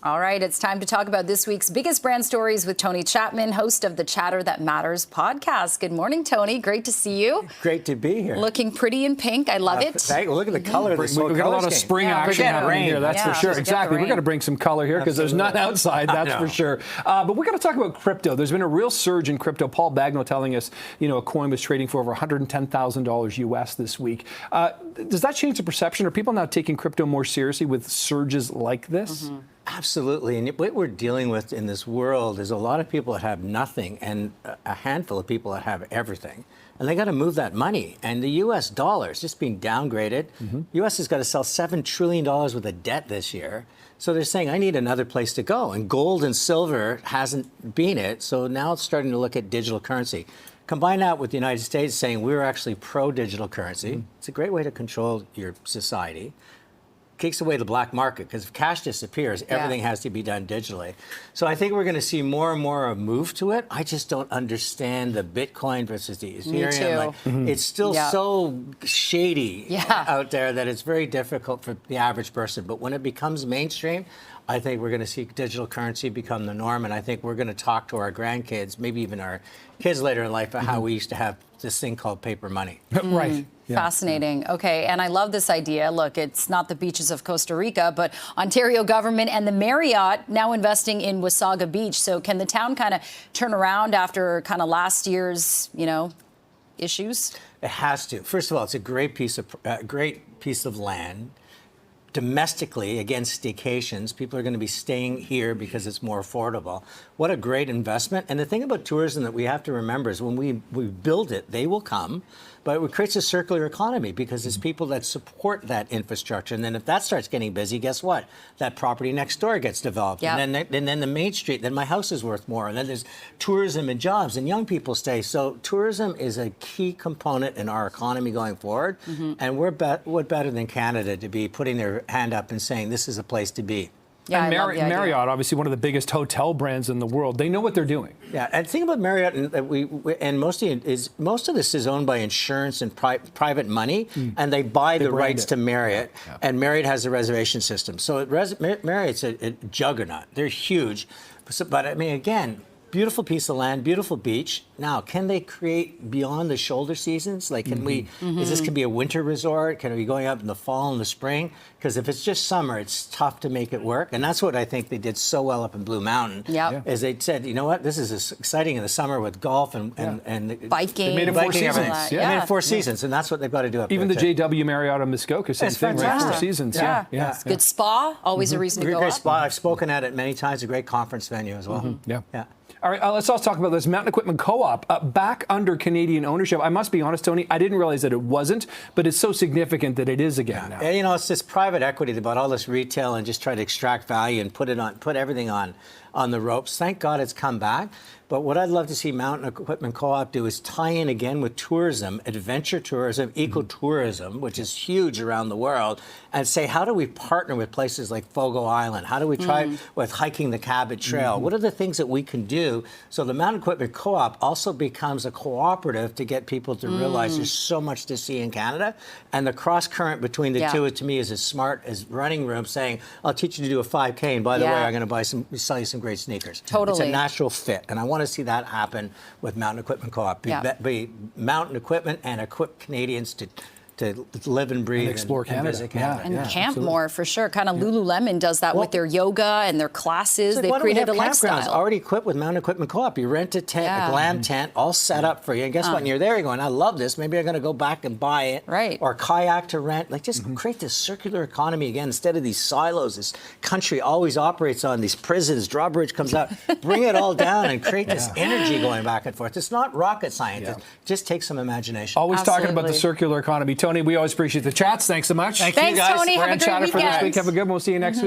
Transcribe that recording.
All right, it's time to talk about this week's biggest brand stories with Tony Chapman, host of the Chatter That Matters podcast. Good morning, Tony. Great to see you. Great to be here. Looking pretty in pink. I love it. Look at the color. We've got a lot of spring action happening here, that's for sure. Exactly. We've got to bring some color here because there's none outside, that's for sure. But we've got to talk about crypto. There's been a real surge in crypto. Paul Bagnall telling us, a coin was trading for over $110,000 US this week. Does that change the perception? Are people now taking crypto more seriously with surges like this? Mm-hmm. Absolutely. And what we're dealing with in this world is a lot of people that have nothing and a handful of people that have everything. And they got to move that money. And the U.S. dollar is just being downgraded. Mm-hmm. U.S. has got to sell $7 trillion worth of debt this year. So they're saying, I need another place to go. And gold and silver hasn't been it. So now it's starting to look at digital currency. Combine that with the United States saying we're actually pro-digital currency. Mm-hmm. It's a great way to control your society. Takes away the black market, because if cash disappears, everything has to be done digitally. So I think we're going to see more and more a move to it. I just don't understand the Bitcoin versus the Ethereum. It's still so shady out there that it's very difficult for the average person. But when it becomes mainstream, I think we're going to see digital currency become the norm. And I think we're going to talk to our grandkids, maybe even our kids later in life, about how we used to have this thing called paper money. Right. Yeah. Fascinating. Okay, and I love this idea. Look, it's not the beaches of Costa Rica, but Ontario government and the Marriott now investing in Wasaga Beach. So can the town kind of turn around after kind of last year's, issues? It has to. First of all, it's a great piece of land. Domestically, against staycations, people are going to be staying here because it's more affordable. What a great investment. And the thing about tourism that we have to remember is when we build it, they will come. But it creates a circular economy because there's people that support that infrastructure. And then if that starts getting busy, guess what? That property next door gets developed. Yep. And then the main street, then my house is worth more. And then there's tourism and jobs and young people stay. So tourism is a key component in our economy going forward. Mm-hmm. And what better than Canada to be putting their hand up and saying this is a place to be. Yeah, and Marriott, obviously one of the biggest hotel brands in the world. They know what they're doing. Yeah, and the thing about Marriott, and most of this is owned by insurance and private money, and they buy the rights to Marriott, and Marriott has a reservation system. So Marriott's a juggernaut. They're huge, but I mean, again, beautiful piece of land, beautiful beach. Now, can they create beyond the shoulder seasons? Like, can we, is this going to be a winter resort? Can we be going up in the fall and the spring? Because if it's just summer, it's tough to make it work. And that's what I think they did so well up in Blue Mountain. Is they said, you know what, this is as exciting in the summer with golf and biking. They made it 4 seasons. They made it 4 seasons, and that's what they've got to do up Even there. Even the JW Marriott in Muskoka, same thing, right? 4 seasons. It's good spa, always a reason to go Great up. spot. I've spoken at it many times. A great conference venue as well. Yeah. All right, let's also talk about this Mountain Equipment Co-op back under Canadian ownership. I must be honest, Tony, I didn't realize that it wasn't, but it's so significant that it is again now. And, it's this private equity that bought all this retail and just try to extract value and put everything on the ropes. Thank God it's come back. But what I'd love to see Mountain Equipment Co-op do is tie in again with tourism, adventure tourism, ecotourism, which is huge around the world, and say, how do we partner with places like Fogo Island? How do we try with hiking the Cabot Trail? What are the things that we can do so the Mountain Equipment Co-op also becomes a cooperative to get people to realize there's so much to see in Canada? And the cross current between the two, to me, is as smart as Running Room saying, I'll teach you to do a 5K, and by the way, I'm going to sell you some great sneakers. Totally. It's a natural fit, and I want to see that happen with Mountain Equipment Co-op. Be Mountain Equipment and equip Canadians to live and breathe and explore Canada. And visit Canada. And camp more, for sure. Kind of Lululemon does that with their yoga and their classes. They've created a lifestyle. Already equipped with Mountain Equipment Co-op. You rent a tent, a glam tent, all set up for you. And guess what? When you're there, you're going, I love this. Maybe I'm going to go back and buy it. Right. Or kayak to rent. Like, just create this circular economy again instead of these silos. This country always operates on these prisons. Drawbridge comes out. Bring it all down and create this energy going back and forth. It's not rocket science. It just takes some imagination. Always talking about the circular economy. Tony, we always appreciate the chats. Thanks so much. Thanks, you guys. Tony. We're Have a great Chatter weekend. for this week. Have a good one. We'll see you next week.